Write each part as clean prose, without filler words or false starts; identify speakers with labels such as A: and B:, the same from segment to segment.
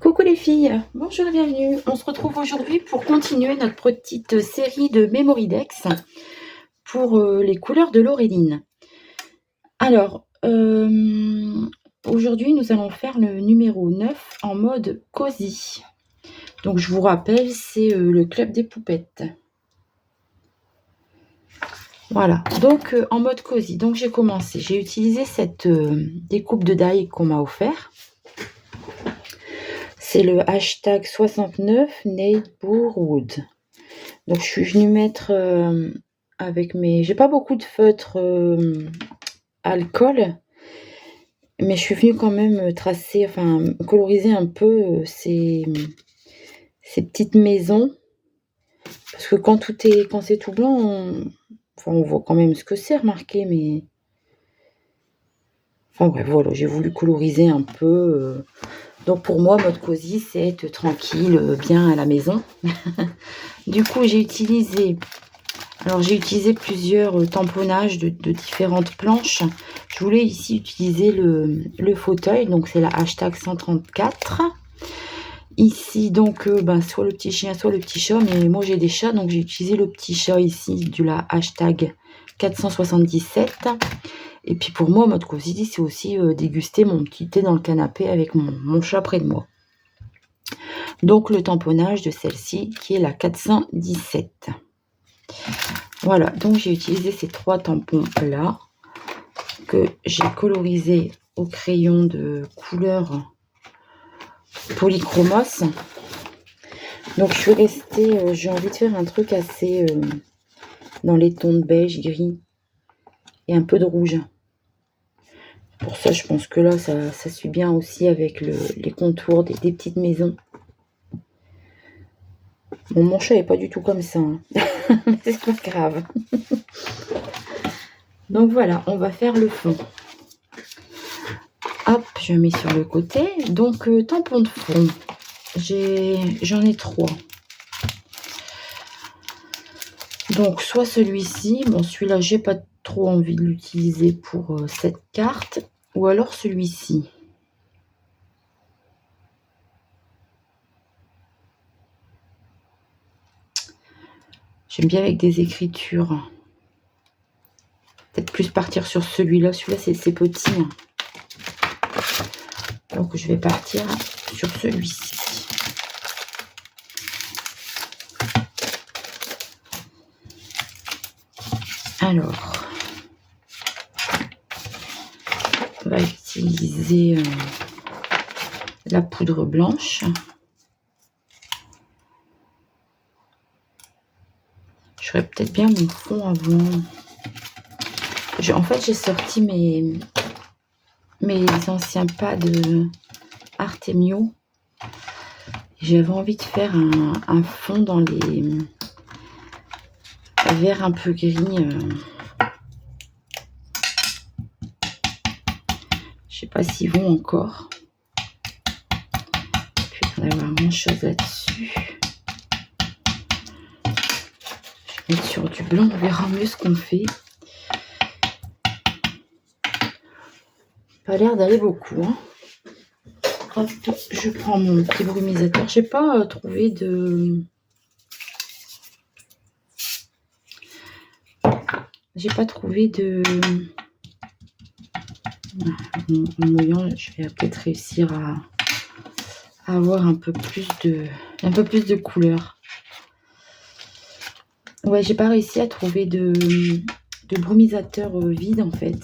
A: Coucou les filles, bonjour et bienvenue. On se retrouve aujourd'hui pour continuer notre petite série de Mémoridex pour les couleurs de l'Auréline. Alors, aujourd'hui nous allons faire le numéro 9 en mode cosy. Donc je vous rappelle, c'est le club des poupettes. Voilà, donc en mode cosy. Donc j'ai commencé, j'ai utilisé cette découpe de die qu'on m'a offert. C'est le hashtag 69 Neighborhood. Donc je suis venue mettre avec mes... J'ai pas beaucoup de feutre alcool, mais je suis venue quand même tracer, enfin coloriser un peu ces petites maisons. Parce que quand c'est tout blanc, on voit quand même ce que c'est, remarquez, mais... Enfin bref, voilà, j'ai voulu coloriser un peu... Donc pour moi, mode cosy, c'est être tranquille, bien à la maison. Du coup, j'ai utilisé plusieurs tamponnages de différentes planches. Je voulais ici utiliser le fauteuil, donc c'est la hashtag 134. Ici, donc, soit le petit chien, soit le petit chat, mais moi j'ai des chats, donc j'ai utilisé le petit chat ici de la hashtag 477. Et puis pour moi, mode cosy, c'est aussi déguster mon petit thé dans le canapé avec mon chat près de moi. Donc le tamponnage de celle-ci qui est la 417. Voilà, donc j'ai utilisé ces trois tampons là que j'ai colorisé au crayon de couleur polychromos. Donc je suis restée, j'ai envie de faire un truc assez dans les tons de beige, gris et un peu de rouge. Pour ça, je pense que là, ça suit bien aussi avec les contours des petites maisons. Bon, mon chat n'est pas du tout comme ça, hein. Mais c'est pas grave. Donc voilà, on va faire le fond. Hop, je mets sur le côté. Donc, tampon de fond. J'en ai trois. Donc, soit celui-ci. Bon, celui-là, j'ai pas trop envie de l'utiliser pour cette carte. Ou alors celui-ci. J'aime bien avec des écritures. Peut-être plus partir sur celui-là. Celui-là, c'est petit, hein. Donc, je vais partir sur celui-ci. Alors, on va utiliser la poudre blanche. Je ferais peut-être bien mon fond avant. En fait, j'ai sorti mes anciens pads de Artemio. J'avais envie de faire un fond dans les verts un peu gris. Je sais pas s'ils vont encore. Puis il va y avoir grand chose là-dessus. Je vais mettre sur du blanc, on verra mieux ce qu'on fait. Pas l'air d'aller beaucoup, hein. Hop, je prends mon petit brumisateur. J'ai pas trouvé de... J'ai pas trouvé de... En mouillant, je vais peut-être réussir à avoir un peu plus de couleur. Ouais, j'ai pas réussi à trouver de brumisateur vide en fait.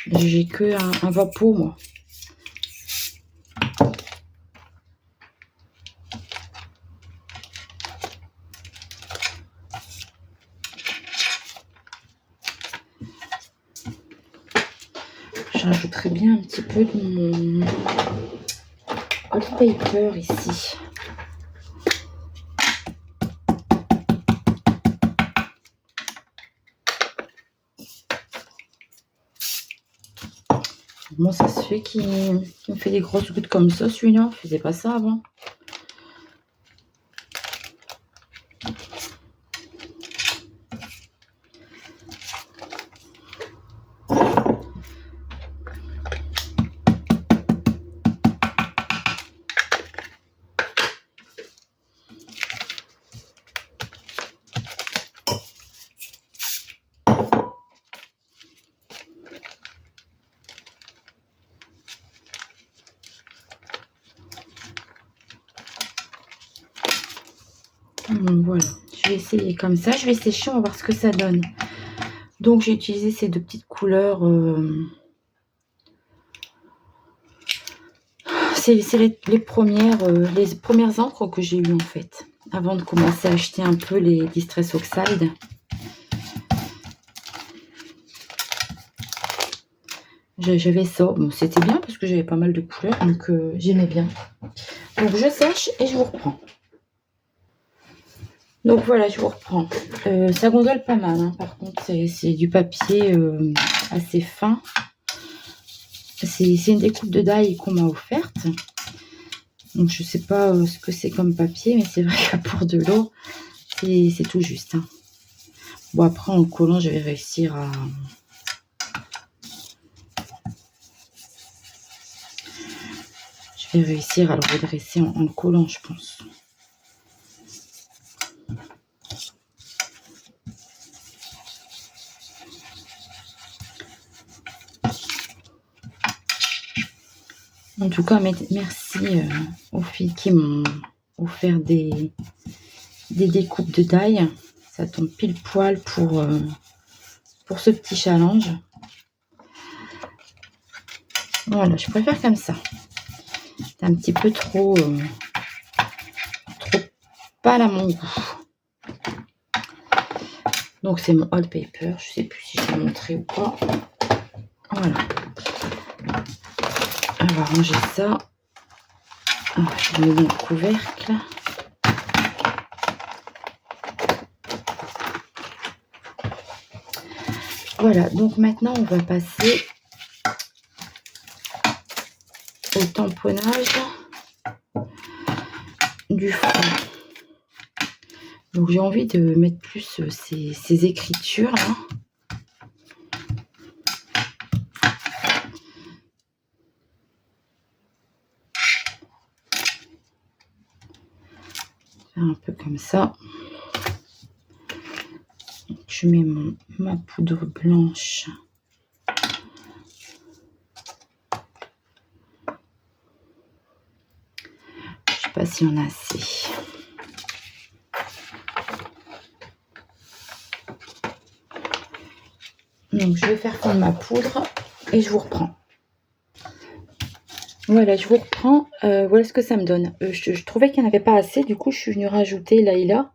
A: J'ai que un vapeau, moi. J'ajouterai bien un petit peu de mon old paper ici. Comment ça se fait qu'il me fait des grosses gouttes comme ça, celui-là? Je faisais pas ça avant. Voilà, je vais essayer comme ça. Je vais sécher, on va voir ce que ça donne. Donc j'ai utilisé ces deux petites couleurs. C'est les premières encres que j'ai eues en fait. Avant de commencer à acheter un peu les Distress Oxide. J'avais ça. Bon, c'était bien parce que j'avais pas mal de couleurs. Donc j'aimais bien. Donc je sèche et je vous reprends. Donc voilà, je vous reprends. Ça gondole pas mal, hein. Par contre, c'est du papier assez fin. C'est une découpe de die qu'on m'a offerte. Donc je sais pas ce que c'est comme papier, mais c'est vrai que pour de l'eau, c'est tout juste. Hein. Bon, après en collant, je vais réussir à... Je vais réussir à le redresser en le collant, je pense. En tout cas, merci aux filles qui m'ont offert des découpes de die. Ça tombe pile poil pour ce petit challenge. Voilà, je préfère comme ça. C'est un petit peu trop pâle à mon goût. Donc c'est mon old paper. Je sais plus si je l'ai montré ou pas. Voilà. On va ranger ça. Je mets dans le couvercle. Voilà, donc maintenant on va passer au tamponnage du front. Donc j'ai envie de mettre plus ces écritures là. Faire un peu comme ça. Je mets ma poudre blanche. Je sais pas s'il y en a assez. Donc je vais faire fondre ma poudre et je vous reprends. Voilà, je vous reprends. Voilà ce que ça me donne. Je trouvais qu'il n'y en avait pas assez, du coup je suis venue rajouter là et là.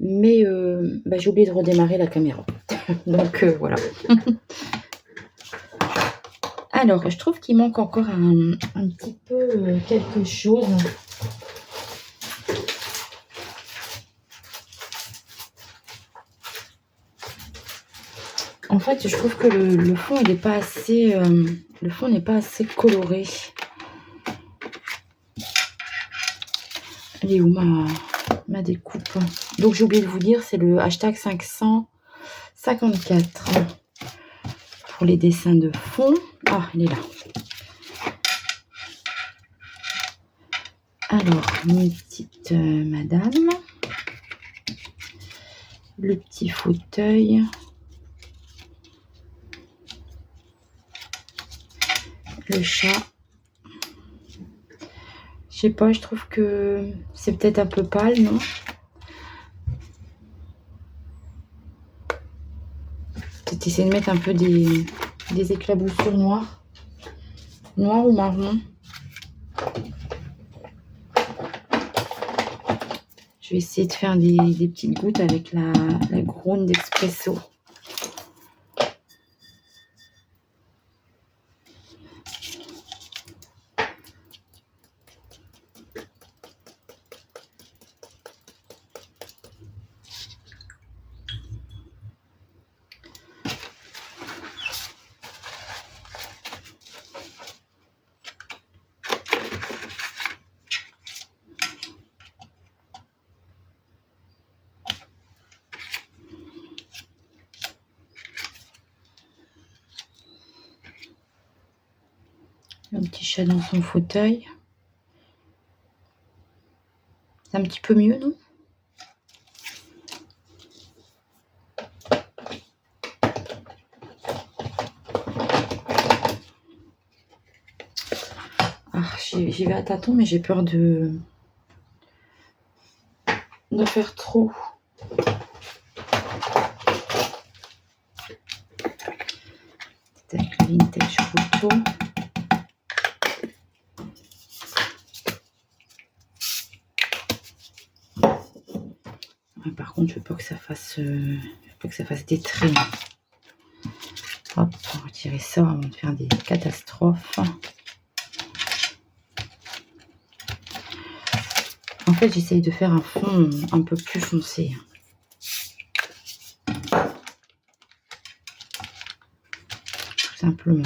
A: Mais j'ai oublié de redémarrer la caméra. Donc voilà. Alors, je trouve qu'il manque encore un petit peu quelque chose. En fait, je trouve que le fond, il n'est pas assez... le fond n'est pas assez coloré. Elle est où ma découpe? Donc, j'ai oublié de vous dire, c'est le hashtag 554 pour les dessins de fond. Ah, il est là. Alors, mes petites madames. Le petit fauteuil. Le chat. Je sais pas, je trouve que c'est peut-être un peu pâle, non? Peut-être essayer de mettre un peu des éclaboussures noires. Noir ou marron. Je vais essayer de faire des petites gouttes avec la Ground d'Espresso. Un petit chat dans son fauteuil. C'est un petit peu mieux, non? Ah, j'y vais à tâtons, mais j'ai peur de de faire trop. C'est avec le vintage photo. Par contre, je veux pas que ça fasse, des traits. Hop, on va retirer ça avant de faire des catastrophes. En fait, j'essaye de faire un fond un peu plus foncé. Tout simplement.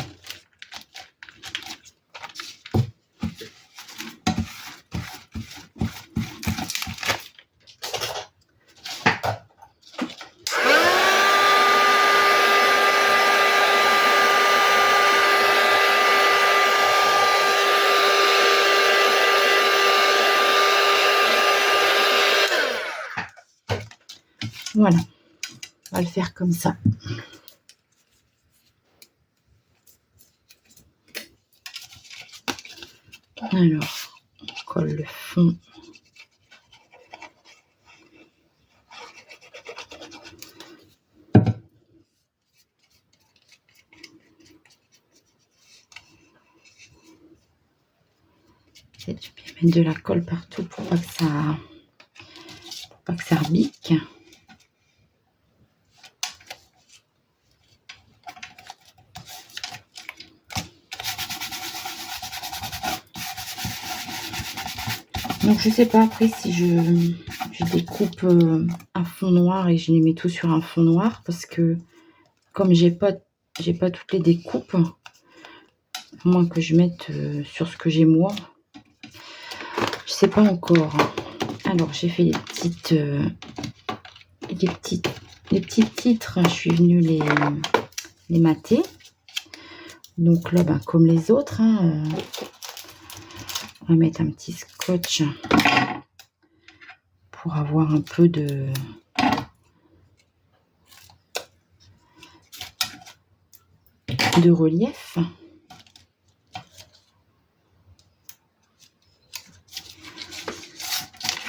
A: Voilà, on va le faire comme ça. Alors, on colle le fond. Et tu peux mettre de la colle partout pour pas que ça rebique. Donc je sais pas après si je découpe un fond noir et je les mets tout sur un fond noir, parce que comme j'ai pas toutes les découpes, à moins que je mette sur ce que j'ai moi, je sais pas encore. Alors j'ai fait les petits titres, je suis venue les mater. Donc là, comme les autres, on va mettre un petit scotch pour avoir un peu de relief.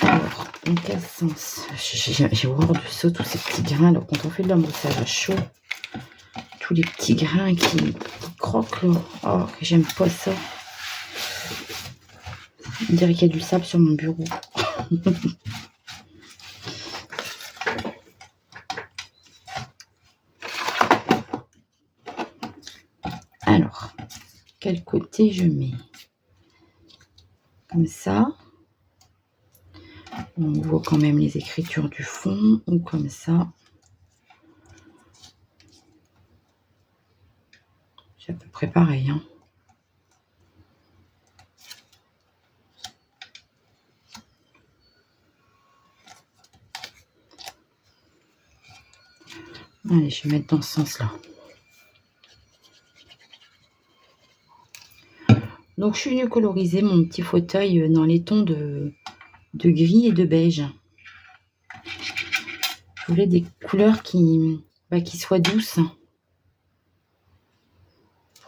A: Alors, dans quel sens? J'ai horreur de ça, tous ces petits grains. Alors, quand on fait de l'emboussage à chaud, tous les petits grains qui croquent là. Oh, j'aime pas ça. On dirait qu'il y a du sable sur mon bureau. Alors, quel côté je mets? Comme ça. On voit quand même les écritures du fond, ou comme ça. C'est à peu près pareil. Allez, je vais mettre dans ce sens-là. Donc, je suis venue coloriser mon petit fauteuil dans les tons de gris et de beige. Je voulais des couleurs qui soient douces.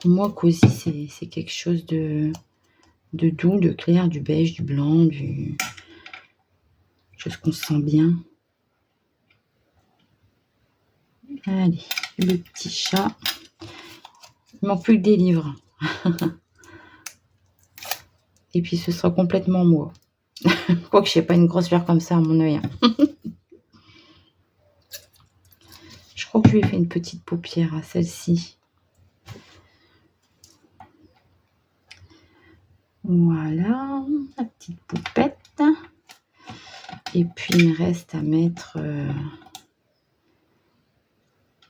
A: Pour moi, Cosy, c'est quelque chose de doux, de clair, du beige, du blanc, chose qu'on se sent bien. Allez, le petit chat. Il manque plus que des livres. Et puis, ce sera complètement moi. Quoique je n'ai pas une grosse fleur comme ça à mon œil. Je crois que je lui ai fait une petite paupière à celle-ci. Voilà, la petite poupette. Et puis, il me reste à mettre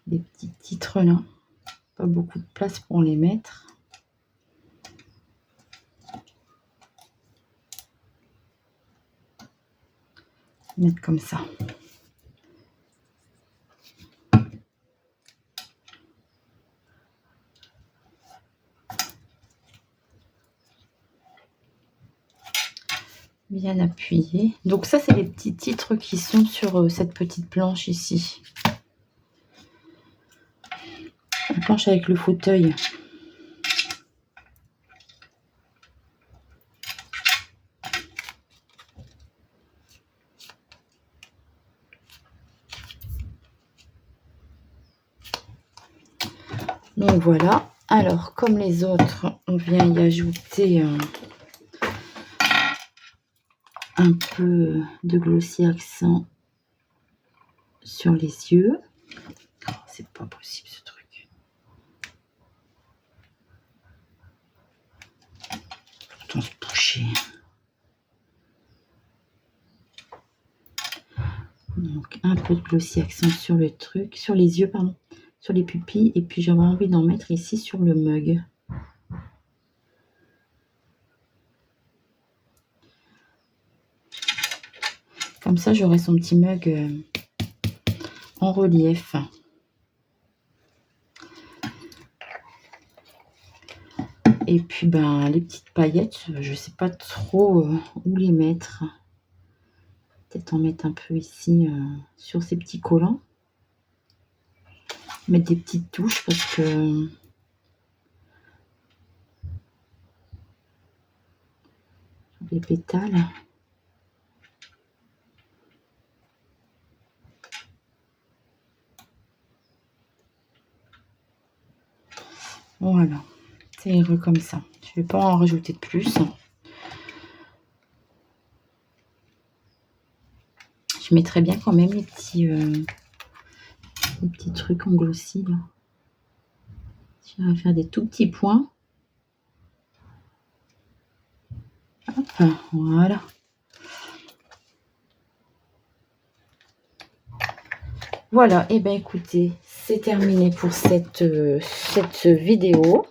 A: des petits titres là. Pas beaucoup de place pour les mettre. Mettre comme ça. Bien appuyé. Donc ça, c'est les petits titres qui sont sur cette petite planche ici. La planche avec le fauteuil. Donc voilà. Alors, comme les autres, on vient y ajouter un peu de glossy accent sur les yeux. Oh, c'est pas possible ce truc. Pourtant se boucher. Donc un peu de glossy accent sur le truc, sur les yeux, pardon, sur les pupilles. Et puis j'avais envie d'en mettre ici sur le mug. Comme ça, j'aurai son petit mug en relief. Et puis, ben, les petites paillettes, je sais pas trop où les mettre. Peut-être en mettre un peu ici sur ces petits collants. Mettre des petites touches parce que les pétales. Voilà, c'est heureux comme ça. Je vais pas en rajouter de plus. Je mettrais bien quand même les petits trucs en glossy là. Je vais faire des tout petits points. Hop, voilà. Voilà, et bien écoutez, c'est terminé pour cette vidéo.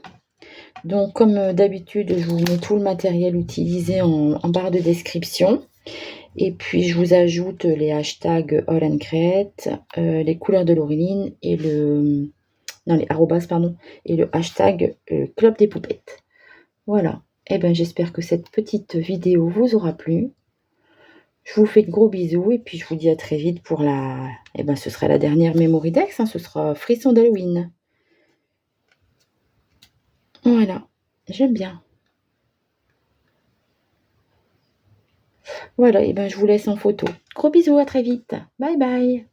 A: Donc comme d'habitude, je vous mets tout le matériel utilisé en barre de description. Et puis je vous ajoute les hashtags All and Create, les couleurs de l'Aureline et les arrobas, pardon, et le hashtag Club des Poupettes. Voilà. Et bien j'espère que cette petite vidéo vous aura plu. Je vous fais de gros bisous et puis je vous dis à très vite pour ce sera la dernière Memory Dex, hein, ce sera Frisson d'Halloween. Voilà, j'aime bien. Voilà, et ben je vous laisse en photo. Gros bisous, à très vite. Bye bye.